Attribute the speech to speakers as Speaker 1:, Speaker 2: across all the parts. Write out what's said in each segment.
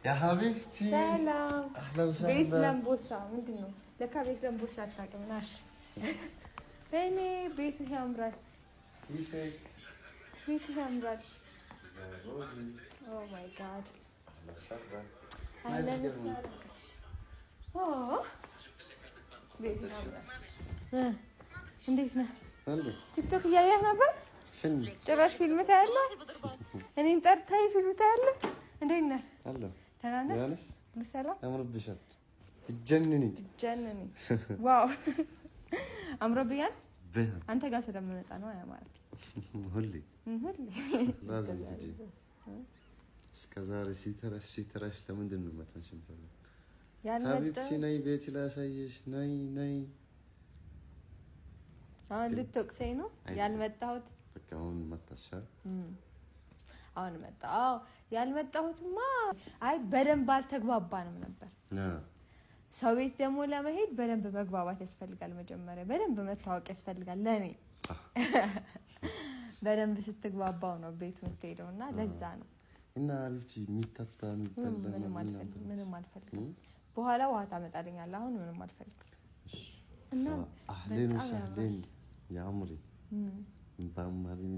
Speaker 1: يا حبيبتي
Speaker 2: سلام.
Speaker 1: اهلا وسهلا.
Speaker 2: بيت لمبوسة ምንድነው? ለካ ቤት ለምቦሳ አታውቅም። ናሽ እኔ ቤት ያምራል።
Speaker 1: كيفك؟
Speaker 2: ቤት ያምራል። ኦ
Speaker 1: Oh
Speaker 2: ማይ ጋድ
Speaker 1: اهلا وسهلا.
Speaker 2: አለን ኦ ቤት ያምራል። እንዴት ነህ?
Speaker 1: هلا
Speaker 2: ቲክቶክ እያየህ ነበር?
Speaker 1: فيلم
Speaker 2: ጭራሽ ፊልም ታያለህ? እኔን ጠርተኸኝ ፊልም ታያለህ? እንዴት ነህ?
Speaker 1: هلا
Speaker 2: ደህና ነህ?
Speaker 1: يانس
Speaker 2: በሰላም
Speaker 1: امربشت تجنني
Speaker 2: ጀነኒ ዋው አምሮብኛል።
Speaker 1: بهم
Speaker 2: አንተ ጋር ስለምመጣ ነው ያማረኝ።
Speaker 1: هلي
Speaker 2: ሁሌ
Speaker 1: لازم تجي እስከዛሬ ሲተረሽ ለምንድን ነው መተንሽም ታለ ሀቢብቲ ነይ ቤት ላሳየሽ ነይ ነይ
Speaker 2: አሁን ልትወቅሰኝ ነው ያልመጣሁት?
Speaker 1: በቃ አሁን መጣሻል።
Speaker 2: አሁን መጣሁ። ያልመጣሁትማ አይ በደንብ አልተግባባንም ነበር። ሰው ቤት ደግሞ ለመሄድ በደንብ መግባባት ያስፈልጋል። መጀመሪያ በደንብ መታወቅ ያስፈልጋል። ለኔ በደንብ ስትግባባው ነው ቤት የምትሄደውና ለዛ ነው።
Speaker 1: እና ሀቢብቲ የሚታታ
Speaker 2: ምንም አልፈልግም። በኋላ ውሃ ታመጣልኛለህ። አሁን ምንም አልፈልግም። እና
Speaker 1: አህሌን ወሰህሌን ያ አምሪ ባማሪን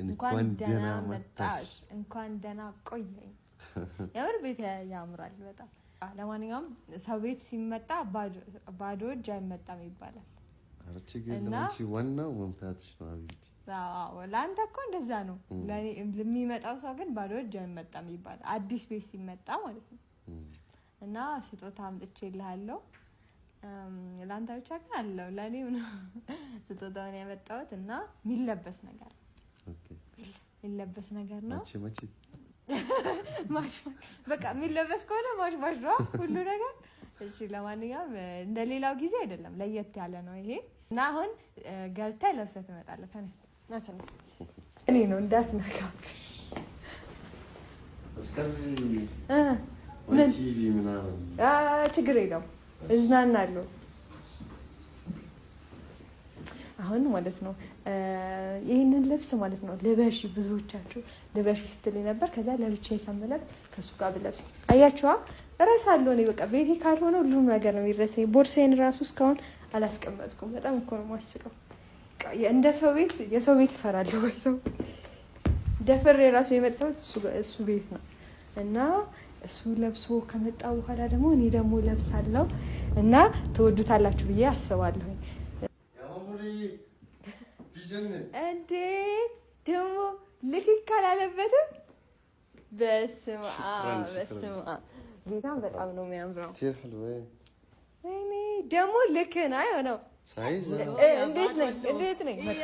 Speaker 2: እንኳን ደህና መጣሽ፣ እንኳን ደህና ቆየኝ። የምር ቤት ያምራል በጣም። ለማንኛውም ሰው ቤት ሲመጣ ባዶ እጅ አይመጣም ይባላል።
Speaker 1: አረቺ ግን ለአንቺ ዋናው መምጣትሽ ነው ሀቢብቲ።
Speaker 2: አዎ ለአንተ እኮ እንደዛ ነው። ለሚመጣው ሰው ግን ባዶ እጅ አይመጣም ይባላል። አዲስ ቤት ሲመጣ ማለት ነው። እና ስጦታ አምጥቼልሃለሁ። ለአንተ ብቻ ግን አለው ለኔ ነው ስጦታውን ያመጣሁት። እና የሚለበስ ነገር
Speaker 1: ኦኬ
Speaker 2: የሚለበስ ነገር ነው።
Speaker 1: መቼ
Speaker 2: ማሽ በቃ የሚለበስ ከሆነ ማሽ ነው ሁሉ ነገር። እሺ ለማንኛውም እንደሌላው ጊዜ አይደለም፣ ለየት ያለ ነው ይሄ። እና አሁን ገብተህ ለብሰህ ትመጣለህ። ተነስ እኔ ነው እንዳትነካ።
Speaker 1: እስከዚህ ቲቪ ምናምን
Speaker 2: ችግር የለውም እዝናናለሁ። አሁን ማለት ነው ይሄንን ልብስ ማለት ነው ልበሺ፣ ብዙዎቻችሁ ልበሺ ስትሉኝ ነበር። ከዛ ለብቻዬ ከምለብስ ከሱ ጋር ብለብስ አያችኋ፣ እረሳለሁ። እኔ በቃ ቤቴ ካልሆነ ሁሉም ነገር ነው የሚረሳኝ። ቦርሳዬን ራሱ እስካሁን አላስቀመጥኩም። በጣም እኮ ነው የማስቀው። እንደ ሰው ቤት የሰው ቤት እፈራለሁ። ወይ ሰው ደፍሬ ራሱ የመጣሁት እሱ ቤት ነው። እና እሱ ለብሶ ከመጣ በኋላ ደግሞ እኔ ደግሞ ለብሳለሁ እና ትወዱታላችሁ ብዬ አስባለሁ። እንዴ ደግሞ ልክ አላለበትም። በስመ አብ ጌታን በጣም ነው የሚያምረው። እኔ ደግሞ ልክ ነው አይሆነው
Speaker 1: ሳይዝ
Speaker 2: እንዴት ነኝ መጣ